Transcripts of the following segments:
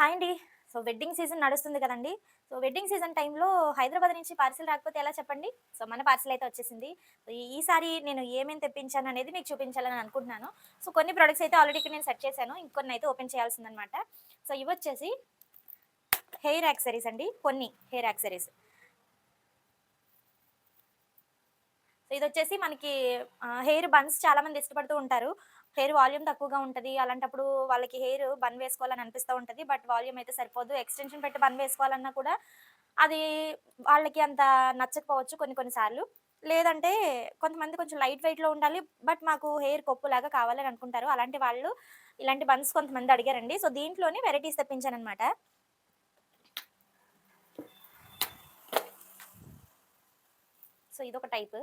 Hi అండి. So, wedding season నడుస్తుంది కదండీ! సో, వెడ్డింగ్ సీజన్ టైంలో హైదరాబాద్ నుంచి పార్సిల్ రాకపోతే ఎలా చెప్పండి? సో, మన పార్సిల్ అయితే వచ్చేసింది. సో, ఈసారి నేను ఏమేమి తెప్పించాననేది మీకు చూపించాలని అనుకుంటున్నాను. సో, కొన్ని ప్రొడక్ట్స్ అయితే ఆల్రెడీ ఇక్కడ నేను సెట్ చేశాను. ఇంకొన్ని అయితే ఓపెన్ చేయాల్సిందనమాట. సో, ఇవొచ్చేసి హెయిర్ యాక్సెసరీస్ అండి. కొన్ని హెయిర్ యాక్సెసరీస్. సో, ఇదొచ్చేసి మనకి హెయిర్ బన్స్ చాలామంది ఇష్టపడుతూ ఉంటారు. హెయిర్ వాల్యూమ్ తక్కువగా ఉంటది. అలాంటప్పుడు వాళ్ళకి హెయిర్ బన్ వేసుకోవాలని అనిపిస్తూ ఉంటది. బట్ వాల్యూమ్ అయితే సరిపోదు. ఎక్స్‌టెన్షన్ పెట్టి బన్ వేసుకోవాలన్నా కూడా అది వాళ్ళకి అంత నచ్చకపోవచ్చు కొన్ని కొన్ని సార్లు. లేదంటే కొంతమంది కొంచెం లైట్ వెయిట్‌లో ఉండాలి. బట్ మాకు హెయిర్ కొప్పులాగా కావాలని అనుకుంటారు. అలాంటి వాళ్ళు ఇలాంటి బన్స్ కొంతమంది అడిగారండి. సో, దీంట్లోనే వెరైటీస్ తెప్పించాననమాట. సో, ఇదొక టైపు.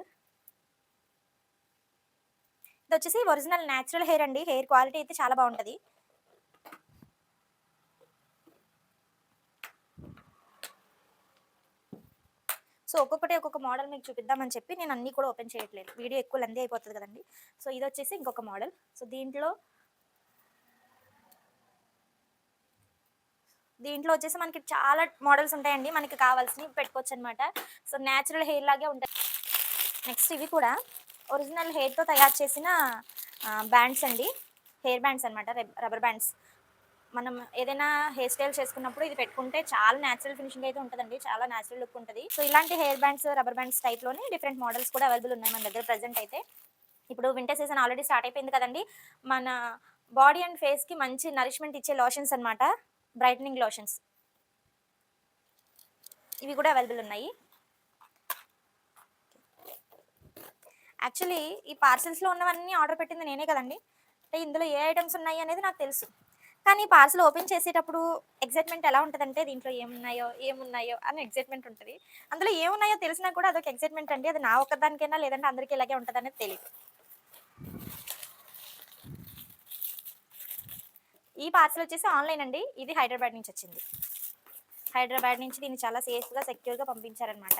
ఇదొచ్చేసి ఒరిజినల్ నేచురల్ హెయిర్ అండి. హెయిర్ క్వాలిటీ అయితే చాలా బావుంటది. సో, ఒక్కొక్కటి ఒక్కొక్క మోడల్ మీకు చూపిద్దామని చెప్పి నేను అన్నీ కూడా ఓపెన్ చేయట్లేదు. వీడియో ఎక్కువ లెంతీ అయిపోతది కదండీ! సో, ఇదొచ్చేసి ఇంకొక మోడల్. సో, దీంట్లో వచ్చేసి మనకి చాలా మోడల్స్ ఉంటాయండి. మనకి కావాల్సినవి పెట్టుకోవచ్చనమాట. సో, నేచురల్ హెయిర్ లాగే ఉంటాయి. నెక్స్ట్ ఇవి కూడా ఒరిజినల్ హెయిర్‌తో తయారు చేసిన బ్యాండ్స్ అండి. హెయిర్ బ్యాండ్స్ అనమాట. Rubber bands. మనం ఏదైనా హెయిర్ స్టైల్ చేసుకున్నప్పుడు ఇది పెట్టుకుంటే చాలా నేచురల్ ఫినిషింగ్ అయితే ఉంటదండి. చాలా నేచురల్ లుక్ ఉంటది. సో, ఇలాంటి హెయిర్ బ్యాండ్స్, రబ్బర్ బ్యాండ్స్ టైప్‌లోనే డిఫరెంట్ మోడల్స్ కూడా అవైలబుల్ ఉన్నాయి మన దగ్గర ప్రెజెంట్ అయితే. ఇప్పుడు వింటర్ సీజన్ ఆల్రెడీ స్టార్ట్ అయిపోయింది కదండీ! మన బాడీ అండ్ ఫేస్‌కి మంచి నరిష్మెంట్ ఇచ్చే లోషన్స్ అనమాట. Brightening lotions. ఇవి కూడా అవైలబుల్ ఉన్నాయి. యాక్చువల్లీ ఈ పార్సెల్స్‌లో ఉన్నవన్నీ ఆర్డర్ పెట్టింది నేనే కదండీ! అంటే ఇందులో ఏ ఐటెమ్స్ ఉన్నాయి అనేది నాకు తెలుసు. కానీ పార్సెల్ ఓపెన్ చేసేటప్పుడు ఎక్సైట్‌మెంట్ ఎలా ఉంటదంటే దీంట్లో ఏమున్నాయో, ఏమున్నాయో అని ఎక్సైట్‌మెంట్ ఉంటది. అందులో ఏమున్నాయో తెలిసినా కూడా అదొక ఎక్సైట్‌మెంట్ అండి. అది నా ఒక్కదానికైనా లేదంటే అందరికి ఇలాగే ఉంటదనేది తెలీదు. ఈ పార్సెల్ వచ్చేసి ఆన్‌లైన్ అండి. ఇది హైదరాబాద్ నుంచి వచ్చింది. హైదరాబాద్ నుంచి దీన్ని చాలా సేఫ్‌గా, సెక్యూర్‌గా పంపించారనమాట.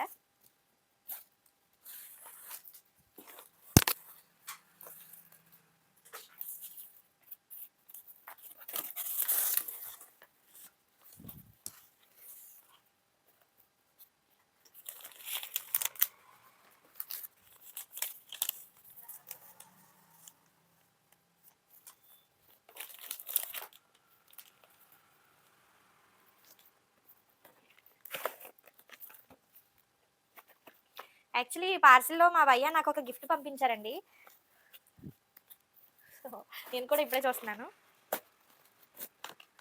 యాక్చువల్లీ ఈ పార్సెల్‌లో మా భయ్యా నాకొక గిఫ్ట్ పంపించారండి. సో, నేను కూడా ఇప్పుడే చూస్తున్నాను.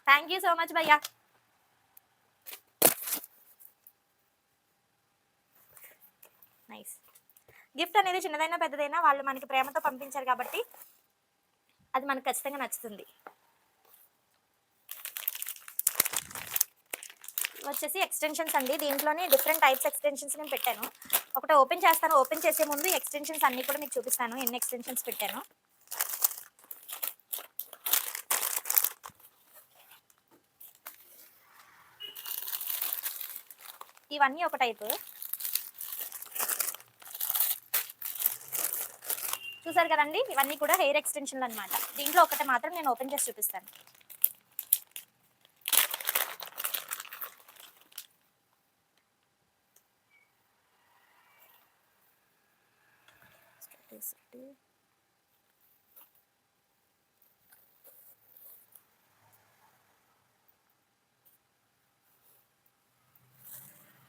థాంక్ యూ సో మచ్ భయ్యా. నైస్. గిఫ్ట్ అనేది చిన్నదైనా, పెద్దదైనా వాళ్ళు మనకి ప్రేమతో పంపించారు కాబట్టి అది మనకు ఖచ్చితంగా నచ్చుతుంది. వచ్చేసి ఎక్స్‌టెన్షన్స్ అండి. దీంట్లోనే డిఫరెంట్ టైప్స్ ఎక్స్‌టెన్షన్స్ నేను పెట్టాను. ఒకటి ఓపెన్ చేస్తాను. ఓపెన్ చేసే ముందు ఎక్స్‌టెన్షన్స్ అన్నీ కూడా మీకు చూపిస్తాను. ఎన్ని ఎక్స్‌టెన్షన్స్ పెట్టానో. ఇవన్నీ ఒక టైపు. చూసారు కదండీ! ఇవన్నీ కూడా హెయిర్ ఎక్స్‌టెన్షన్‌లనమాట. దీంట్లో ఒకటి మాత్రం నేను ఓపెన్ చేసి చూపిస్తాను.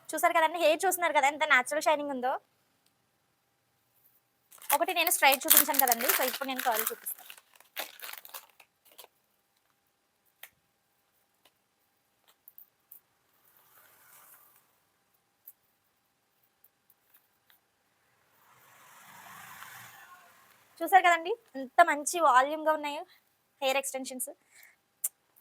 చూసారు కదండీ! హెయిర్ చూస్తున్నారు కదా! ఎంత నేచురల్ షైనింగ్ ఉందో. ఒకటి నేను స్ట్రెయిట్ చూపించాను కదండీ! సో, ఇప్పుడు నేను కర్ల్ చూపిస్తాను. చూసారు కదండీ! ఎంత మంచి వాల్యూమ్‌గా ఉన్నాయో హెయిర్ ఎక్స్‌టెన్షన్స్.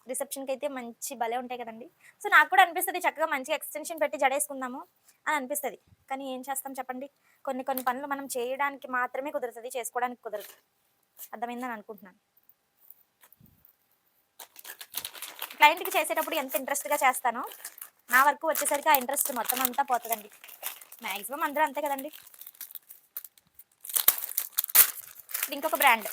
రిసెప్షన్‌కైతే మంచి భలే ఉంటాయి కదండీ! సో, నాకు కూడా అనిపిస్తది చక్కగా మంచిగా ఎక్స్‌టెన్షన్ పెట్టి జడేసుకుందాము అని అనిపిస్తది. కానీ ఏం చేస్తాం చెప్పండి? కొన్ని కొన్ని పనులు మనం చేయడానికి మాత్రమే కుదురుతది. చేసుకోవడానికి కుదరదు. అర్థమైందని అనుకుంటున్నాను. క్లయింట్‌కి చేసేటప్పుడు ఎంత ఇంట్రెస్ట్‌గా చేస్తానో, నా వర్క్ వచ్చేసరికి ఆ ఇంట్రెస్ట్ మొత్తం అంతా పోతదండి. మాక్సిమం అందరూ అంతే కదండీ! ఇది ఇంకొక బ్రాండ్.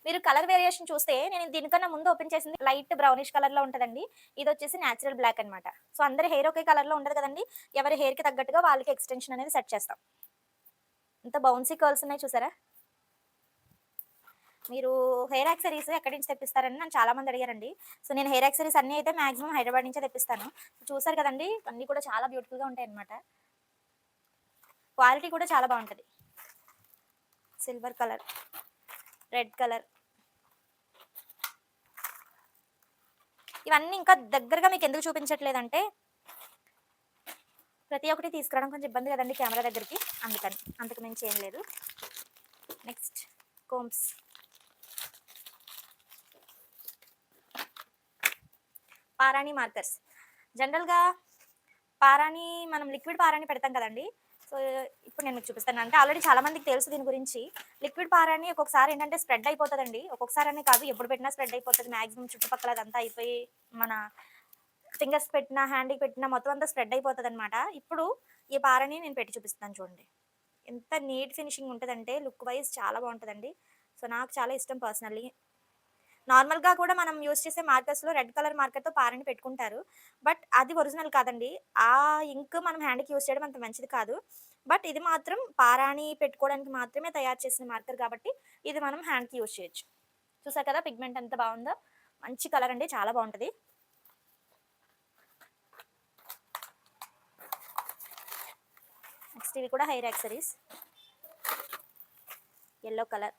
మీరు కలర్ వేరియేషన్ చూస్తే నేను దీనికన్నా ముందు ఓపెన్ చేసింది లైట్ బ్రౌనిష్ కలర్‌లో ఉంటదండి. ఇదొచ్చేసి నేచురల్ బ్లాక్ అనమాట. సో, అందరి హెయిర్ ఒకే కలర్‌లో ఉండదు కదండీ! ఎవరి హెయిర్‌కి తగ్గట్టుగా వాళ్ళకి ఎక్స్‌టెన్షన్ అనేది సెట్ చేస్తాం. ఎంత బౌన్సీ కర్ల్స్ ఉన్నాయి చూసారా? మీరు హెయిర్ యాక్సెసరీస్ ఎక్కడి నుంచి తెప్పిస్తారని నన్ను చాలా మంది అడిగారండి. సో, నేను హెయిర్ యాక్సెసరీస్ అన్నీ అయితే మాక్సిమం హైదరాబాద్ నుంచే తెప్పిస్తాను. చూసారు కదండీ! అన్నీ కూడా చాలా బ్యూటిఫుల్‌గా ఉంటాయన్నమాట. క్వాలిటీ కూడా చాలా బావుంటది. సిల్వర్ కలర్, రెడ్ కలర్ ఇవన్నీ ఇంకా దగ్గరగా మీకెందుకు చూపించట్లేదంటే, ప్రతి ఒక్కటి తీసుకురావడం కొంచెం ఇబ్బంది కదండీ కెమెరా దగ్గరికి. అందుకని. అంతకు మించి ఏం లేదు. నెక్స్ట్ కోంబ్స్. పారాణి మార్కర్స్. జనరల్‌గా పారాణి మనం లిక్విడ్ పారాణి పెడతాం కదండీ! సో, ఇప్పుడు నేను మీకు చూపిస్తాను. అంటే ఆల్రెడీ చాలా మందికి తెలుసు దీని గురించి. లిక్విడ్ పారాణి ఒక్కొక్కసారి ఏంటంటే స్ప్రెడ్ అయిపోతదండి. ఒక్కొక్కసారనే కాదు ఎప్పుడు పెట్టినా స్ప్రెడ్ అయిపోతది. మాక్సిమం చుట్టుపక్కల అదంతా అయిపోయి మన ఫింగర్స్ పెట్టినా, హ్యాండ్‌కి పెట్టినా మొత్తం అంతా స్ప్రెడ్ అయిపోతదనమాట. ఇప్పుడు ఈ పారని నేను పెట్టి చూపిస్తాను చూడండి. ఎంత నీట్ ఫినిషింగ్ ఉంటదంటే లుక్ వైస్ చాలా బావుంటదండి. సో, నాకు చాలా ఇష్టం పర్సనల్లీ. నార్మల్‌గా కూడా మనం యూజ్ చేసే మార్కర్స్‌లో రెడ్ కలర్ మార్కర్‌తో పారని పెట్టుకుంటారు. బట్ అది ఒరిజినల్ కాదండి. ఆ ఇంక్ మనం హ్యాండ్‌కి యూజ్ చేయడం అంత మంచిది కాదు. బట్ ఇది మాత్రం పారాణి పెట్టుకోవడానికి మాత్రమే తయారు చేసిన మార్కర్ కాబట్టి ఇది మనం హ్యాండ్‌కి యూజ్ చేయొచ్చు. చూసారు కదా పిగ్మెంట్ ఎంత బావుందో. మంచి కలర్ అండి. చాలా బావుంటది. నెక్స్ట్ ఇవి కూడా హెయిర్ యాక్సెసరీస్. Yellow colour.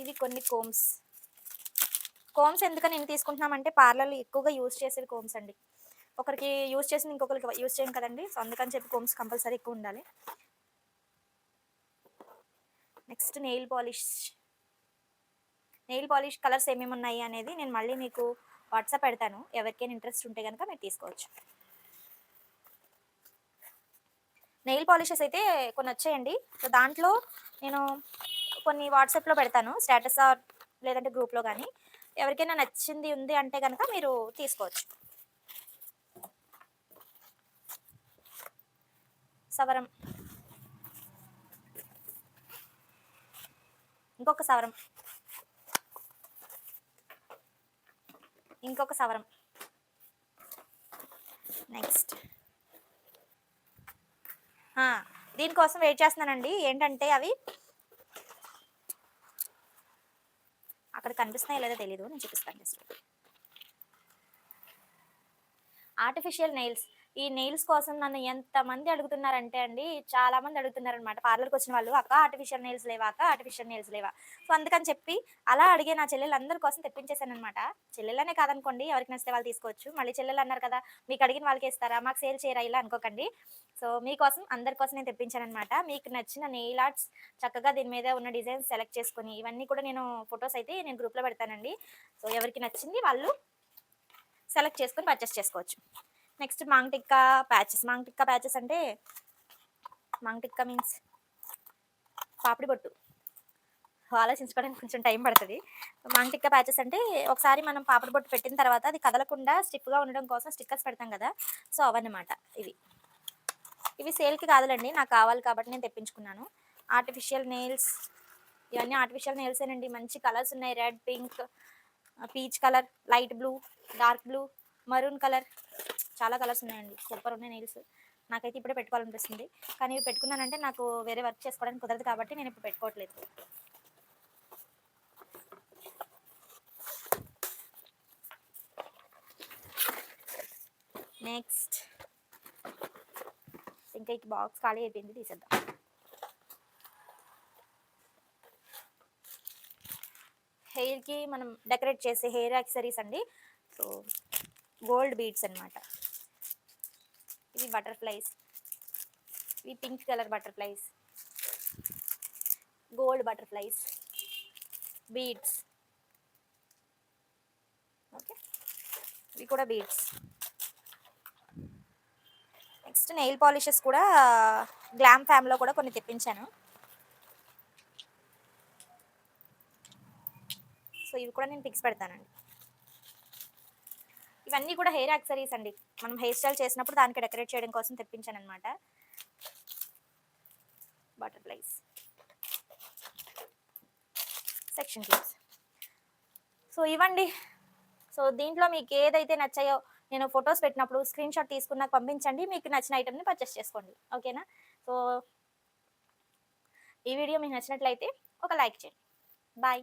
ఇవి కొన్ని కోమ్స్. కోమ్స్ ఎందుకని ఇన్ని తీసుకుంటున్నామంటే పార్లర్‌లో ఎక్కువగా యూజ్ చేసేది కోమ్స్ అండి. ఒకరికి యూజ్ చేసింది ఇంకొకరికి యూజ్ చేయం కదండీ! సో, అందుకని చెప్పి కోమ్స్ కంపల్సరీ ఎక్కువ ఉండాలి. Next nail polish. Nail polish colours ఏమేమి ఉన్నాయి అనేది నేను మళ్ళీ మీకు వాట్సాప్ పెడతాను. ఎవరికైనా ఇంట్రెస్ట్ ఉంటే గనుక మీరు తీసుకోవచ్చు. నెయిల్ పాలిషెస్ అయితే కొన్ని వచ్చాయండి. సో, దాంట్లో నేను కొన్ని వాట్సాప్‌లో పెడతాను. స్టేటస్ ఆర్ లేదంటే గ్రూప్‌లో గాని. ఎవరికైనా నచ్చింది ఉంది అంటే గనక మీరు తీసుకోవచ్చు. సవరం. ఇంకొక సవరం. ఇంకొక సవరం. నెక్స్ట్ ఆ! దీనికోసం వెయిట్ చేస్తున్నానండి. ఏంటంటే అవి అక్కడ కనిపిస్తున్నాయో లేదో తెలీదు. నేను చూపిస్తాను జస్ట్. Artificial nails. ఈ నెయిల్స్ కోసం నన్ను ఎంతమంది అడుగుతున్నారంటే అండి, చాలా మంది అడుగుతున్నారనమాట. పార్లర్‌కొచ్చిన వాళ్ళు, "అక్క ఆర్టిఫిషియల్ నెయిల్స్ లేవా? అక్క ఆర్టిఫిషియల్ నెయిల్స్ లేవా?" సో, అందుకని చెప్పి అలా అడిగే నా చెల్లెళ్ళందరి కోసం తెప్పించేసాననమాట. చెల్లెళ్ళనే కాదనుకోండి, ఎవరికి నచ్చితే వాళ్ళు తీసుకోవచ్చు. మళ్ళీ చెల్లెళ్ళన్నారు కదా! మీకు అడిగిన వాళ్ళకే ఇస్తారా? మాకు సేల్ చేయరా? ఇలా అనుకోకండి. సో, మీకోసం అందరి కోసం నేను తెప్పించాననమాట. మీకు నచ్చిన నెయిల్ ఆర్ట్స్ చక్కగా దీని మీద ఉన్న డిజైన్స్ సెలెక్ట్ చేసుకొని, ఇవన్నీ కూడా నేను ఫోటోస్ అయితే నేను గ్రూప్‌లో పెడతానండి. సో, ఎవరికి నచ్చింది వాళ్ళు సెలెక్ట్ చేసుకొని పర్చేస్ చేసుకోవచ్చు. Next maang tikka patches. Maang tikka patches అంటే మాంగ్ టిక్కా మీన్స్ పాపిడి బొట్టు. ఆలోచించుకోవడానికి కొంచెం టైం పడతది. మాంగ్ టిక్కా ప్యాచెస్ అంటే ఒకసారి మనం పాపిడి బొట్టు పెట్టిన తర్వాత అది కదలకుండా స్టిఫ్‌గా ఉండడం కోసం స్టిక్కర్స్ పెడతాం కదా! సో, అవన్నమాట ఇవి. ఇవి సేల్‌కి కాదులెండి. నాకు కావాలి కాబట్టి నేను తెప్పించుకున్నాను. ఆర్టిఫిషియల్ నెయిల్స్ ఇవన్నీ ఆర్టిఫిషియల్ నెయిల్సేనండి. మంచి కలర్స్ ఉన్నాయి. Red, pink, peach colour, light blue, dark blue, maroon colour చాలా కలర్స్ ఉన్నాయండి. సూపర్ ఉన్నాయి నెయిల్స్. నాకైతే ఇప్పుడే పెట్టుకోవాలనిపిస్తుంది. కానీ ఇవి పెట్టుకున్నానంటే నాకు వేరే వర్క్ చేసుకోవడానికి కుదరదు కాబట్టి నేను ఇప్పుడు పెట్టుకోవట్లేదు. నెక్స్ట్ ఇంకా ఈ బాక్స్ ఖాళీ అయిపోయింది తీసేద్దాం. హెయిర్‌కి మనం డెకరేట్ చేసే హెయిర్ యాక్సెసరీస్ అండి. సో, గోల్డ్ బీడ్స్ అన్నమాట. ఇవి బటర్‌ఫ్లైస్. ఇవి pink colour butterflies. Gold butterflies. Beads. Okay. ఇవి కూడా బీడ్స్. నెక్స్ట్ నెయిల్ పాలిషెస్ కూడా గ్లామ్ ఫ్యామ్‌లో కూడా కొన్ని తెప్పించాను. సో, ఇవి కూడా నేను పిక్స్ పెడతానండి. ఇవన్నీ కూడా హెయిర్ యాక్సరీస్ అండి. మనం హెయిర్ స్టైల్ చేసినప్పుడు దానికి డెకరేట్ చేయడం కోసం తెప్పించాను అనమాట. Butterflies, section clips. సో ఇవ్వండి. సో దీంట్లో మీకు ఏదైతే నచ్చాయో నేను ఫొటోస్ పెట్టినప్పుడు స్క్రీన్ షాట్ తీసుకుని నాకు పంపించండి. మీకు నచ్చిన ఐటెంని పర్చేస్ చేసుకోండి. ఓకేనా? సో ఈ వీడియో మీకు నచ్చినట్లయితే ఒక లైక్ చేయండి. బాయ్.